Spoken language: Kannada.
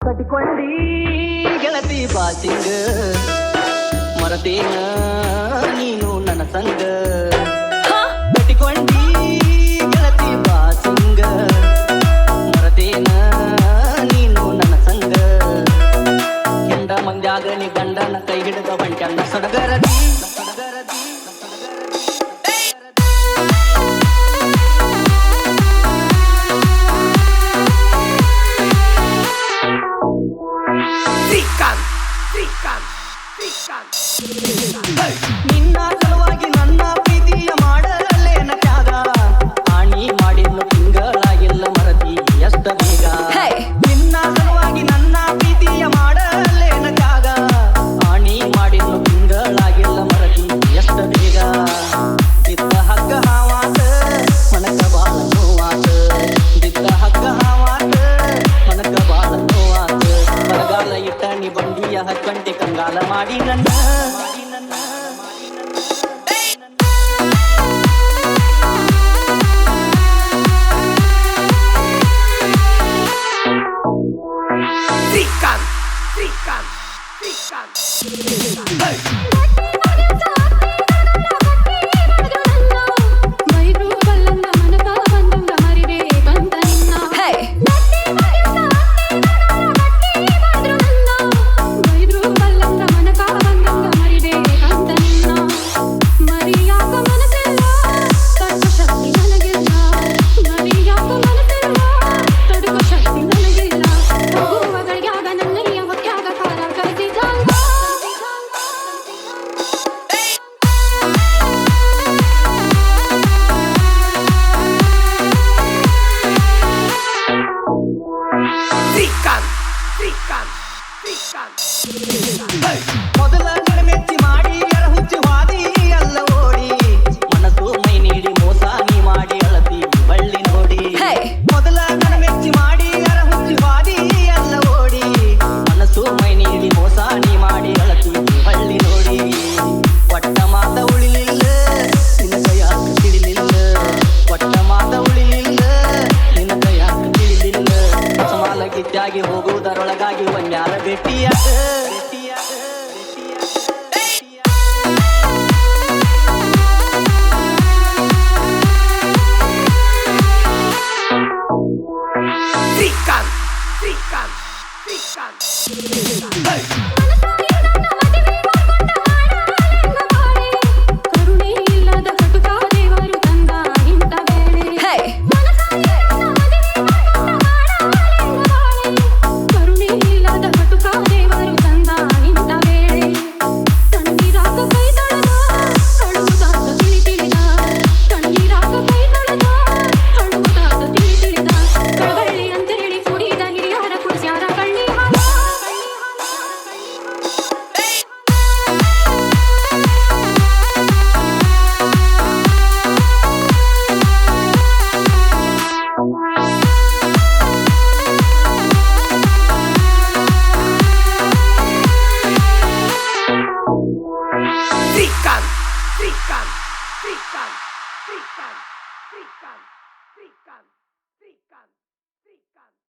ಕಟ್ಟಿಕೊಂಡಿ ಗೆಳತಿ ಬಾಸಿಂಗ ಮರತೇನ ನೀನು ನನ್ನ ಸಂಗ ಕಟ್ಟಿಕೊಂಡಿ ಗೆಳತಿ ಬಾಸಿಂಗ ಮರತೇನ ನೀನು ನನ್ನ ಸಂಗ ಎಂದ ಮಂದ್ಯಾಗ ನೀ ಗಂಡನ ಕೈ ಹಿಡಿದ ಬಂಟನ್ನ ಸಡಗರದಿ ನಿನ್ನ ಸಲುವಾಗಿ ನನ್ನ ಪ್ರೀತಿಯ ಮಾಡಲೇನ ತ್ಯಾಗ ಆಣಿ ಮಾಡಿಲ್ಲ ತಿಂಗಳಾಗಿಲ್ಲ ಮರದಿ ಎಷ್ಟ ಬೇಗ ನಿನ್ನ ಸಲುವಾಗಿ ನನ್ನ ಪ್ರೀತಿಯ ಮಾಡಲೇನ ತ್ಯಾಗ ಆಣಿ ಮಾಡಿಲ್ಲ ತಿಂಗಳಾಗಿಲ್ಲ ಮರದಿ ಎಷ್ಟ ಬೇಗ ಬಿದ್ದ ಹಗ್ಗ ಹಾವಾತ ಮನಕ ಬಾಳ ನೋವಾತ ಬಿದ್ದ ಹಗ್ಗ ಹಾವಾತ ಮನಕ ಬಾಳ ನೋವಾತ ಬರಗಾಲ ಇಟ್ಟ ನೀ ಬಂಡಿಯ ಹಕ್ಕಂಟೆ ಕಂಗಾಲ ಮಾಡಿ ನನ್ನ ಮೊದಲ ಮೆಚ್ಚಿ ಮಾಡಿ ಎರ ಹುಚ್ಚಿ ವಾದಿ ಎಲ್ಲ ಓಡಿ ಮನಸ್ಸು ಮೈ ನೀಡಿ ಮೋಸ ನೀ ಮಾಡಿ ಅಳತಿ ಬಳ್ಳಿ ನೋಡಿ ಮೊದಲ ಮೆಚ್ಚಿ ಮಾಡಿ ಎರ ಹುಚ್ಚಿ ವಾದಿ ಎಲ್ಲ ಓಡಿ ಮನಸ್ಸು ಮೈ ನೀಡಿ ಮೋಸ ನೀ ಮಾಡಿ ಅಳತಿ ಬಳ್ಳಿ ನೋಡಿ ಒಟ್ಟ ಮಾತ ಉಳಿಲಿಲ್ಲ ನಿನ್ನ ಕೈಯಾಗ ತಿಳಿಲಿಲ್ಲ ಒಟ್ಟ ಮಾತ ಉಳಿಲಿಲ್ಲ ನಿನ್ನ ಕೈಯಾಗ ತಿಳಿಲಿಲ್ಲ ಸಮಾಲ ಗಿದ್ದಾಗಿ ಹೋಗುವುದರೊಳಗಾಗಿ ಒಂದ್ಯಾರ ಭೇಟಿಯಾಗ Trican.